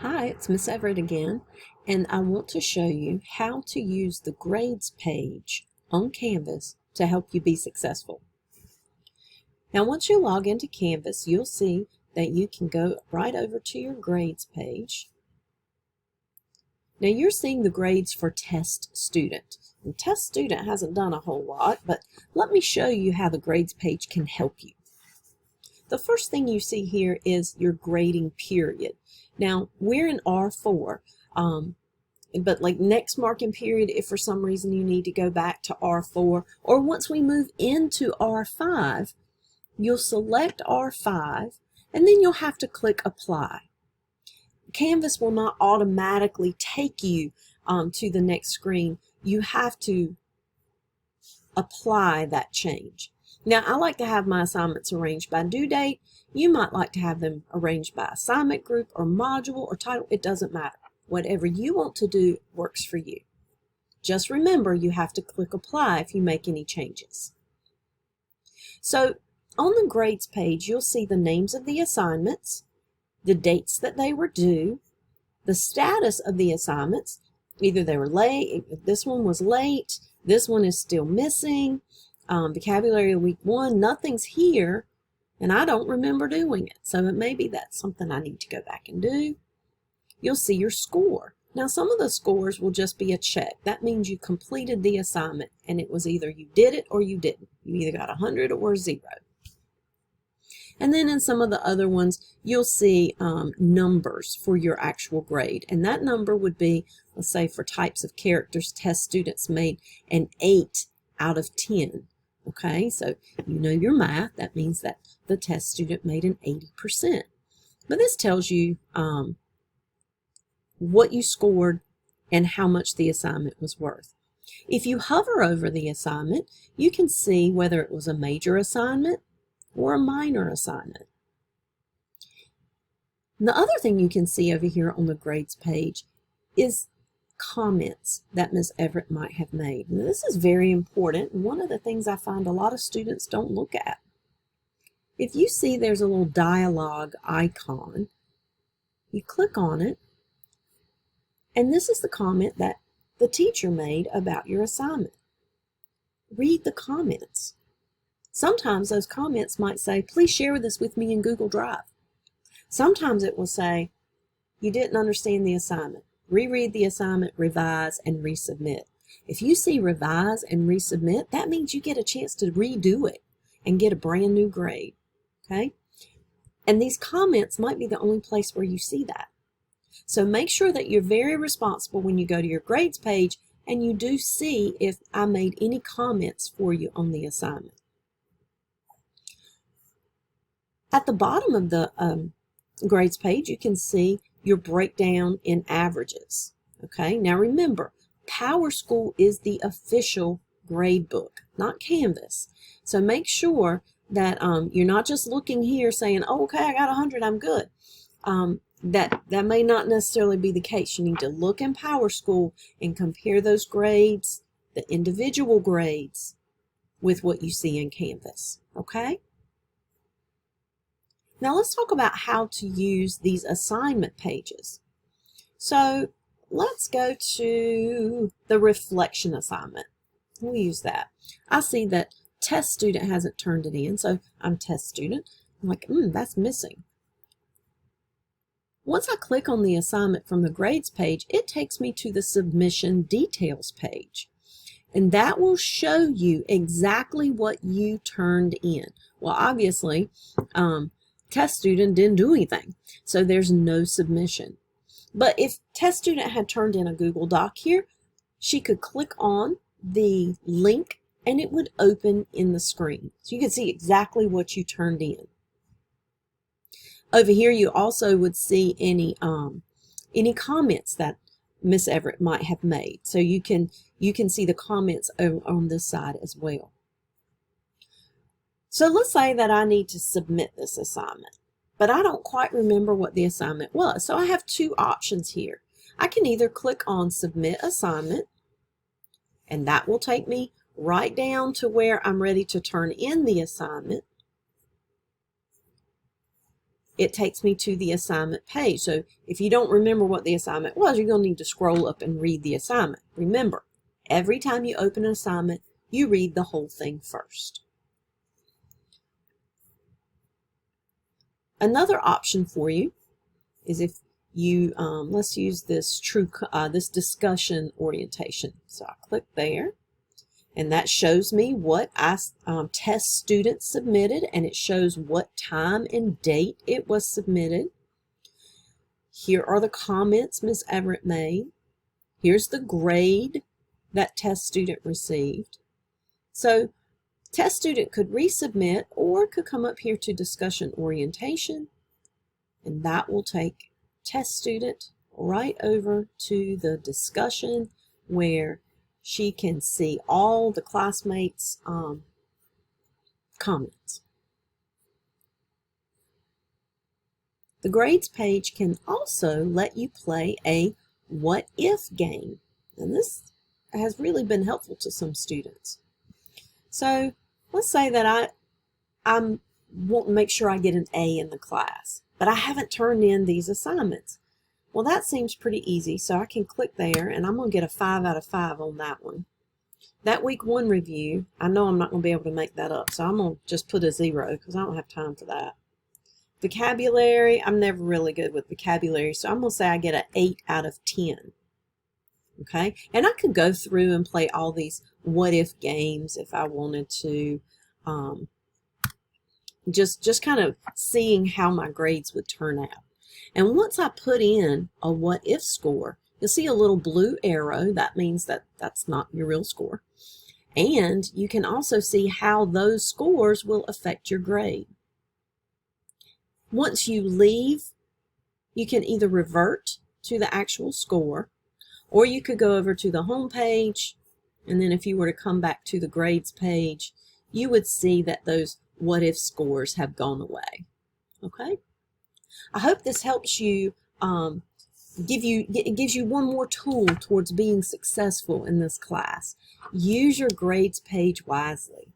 Hi, it's Miss Everett again, and I want to show you how to use the grades page on Canvas to help you be successful. Now, once you log into Canvas, you'll see that you can go right over to your grades page. Now, you're seeing the grades for Test Student. And Test Student hasn't done a whole lot, but let me show you how the grades page can help you. The first thing you see here is your grading period. Now, we're in R4, but like next marking period, if for some reason you need to go back to R4, or once we move into R5, you'll select R5, and then you'll have to click Apply. Canvas will not automatically take you to the next screen. You have to apply that change. Now, I like to have my assignments arranged by due date. You might like to have them arranged by assignment group or module or title. It doesn't matter. Whatever you want to do works for you. Just remember, you have to click Apply if you make any changes. So, on the grades page, you'll see the names of the assignments, the dates that they were due, the status of the assignments. Either they were late, this one was late, this one is still missing, vocabulary week 1, nothing's here, and I don't remember doing it. So maybe that's something I need to go back and do. You'll see your score. Now, some of the scores will just be a check. That means you completed the assignment, and it was either you did it or you didn't. You either got 100 or 0. And then in some of the other ones, you'll see numbers for your actual grade. And that number would be, let's say for types of characters, Test Students made an 8 out of 10. Okay, so you know your math. That means that the Test Student made an 80%. But this tells you what you scored and how much the assignment was worth. If you hover over the assignment, you can see whether it was a major assignment or a minor assignment. The other thing you can see over here on the grades page is comments that Ms. Everett might have made. Now, this is very important, and one of the things I find a lot of students don't look at. If you see there's a little dialogue icon, you click on it, and this is the comment that the teacher made about your assignment. Read the comments. Sometimes those comments might say, please share this with me in Google Drive. Sometimes it will say, you didn't understand the assignment. Reread the assignment, revise, and resubmit. If you see revise and resubmit, that means you get a chance to redo it and get a brand new grade. Okay? And these comments might be the only place where you see that. So make sure that you're very responsible when you go to your grades page and you do see if I made any comments for you on the assignment. At the bottom of the grades page, you can see your breakdown in averages. Okay, now remember, PowerSchool is the official grade book, not Canvas. So make sure that you're not just looking here saying, oh, okay, I got 100, I'm good. That may not necessarily be the case. You need to look in PowerSchool and compare those grades, the individual grades, with what you see in Canvas. Okay? Now let's talk about how to use these assignment pages. So let's go to the reflection assignment. We'll use that. I see that Test Student hasn't turned it in, so I'm Test Student. I'm like, that's missing. Once I click on the assignment from the grades page, it takes me to the submission details page. And that will show you exactly what you turned in. Well, obviously, Test Student didn't do anything, so there's no submission. But if Test Student had turned in a Google Doc here, she could click on the link and it would open in the screen. So you can see exactly what you turned in. Over here, you also would see any comments that Miss Everett might have made. So you can see the comments on this side as well. So let's say that I need to submit this assignment, but I don't quite remember what the assignment was. So I have two options here. I can either click on Submit Assignment, and that will take me right down to where I'm ready to turn in the assignment. it takes me to the assignment page. So if you don't remember what the assignment was, you're going to need to scroll up and read the assignment. Remember, every time you open an assignment, you read the whole thing first. Another option for you is if you, let's use this this discussion orientation. So I click there, and that shows me what test students submitted, and it shows what time and date it was submitted. Here are the comments Ms. Everett made. Here's the grade that test student received. So test student could resubmit or could come up here to discussion orientation, and that will take test student right over to the discussion where she can see all the classmates' comments. The grades page can also let you play a what if game, and this has really been helpful to some students. So let's say that I want to make sure I get an A in the class, but I haven't turned in these assignments. Well, that seems pretty easy, so I can click there, and I'm going to get a 5 out of 5 on that one. That week 1 review, I know I'm not going to be able to make that up, so I'm going to just put a 0 because I don't have time for that. Vocabulary, I'm never really good with vocabulary, so I'm going to say I get an 8 out of 10. Okay, and I could go through and play all these what if games if I wanted to, just kind of seeing how my grades would turn out. And once I put in a what if score, you'll see a little blue arrow. That means that that's not your real score. And you can also see how those scores will affect your grade. Once you leave, you can either revert to the actual score, or you could go over to the home page, and then if you were to come back to the grades page, you would see that those what if scores have gone away. Okay? I hope this helps you, it gives you one more tool towards being successful in this class. Use your grades page wisely.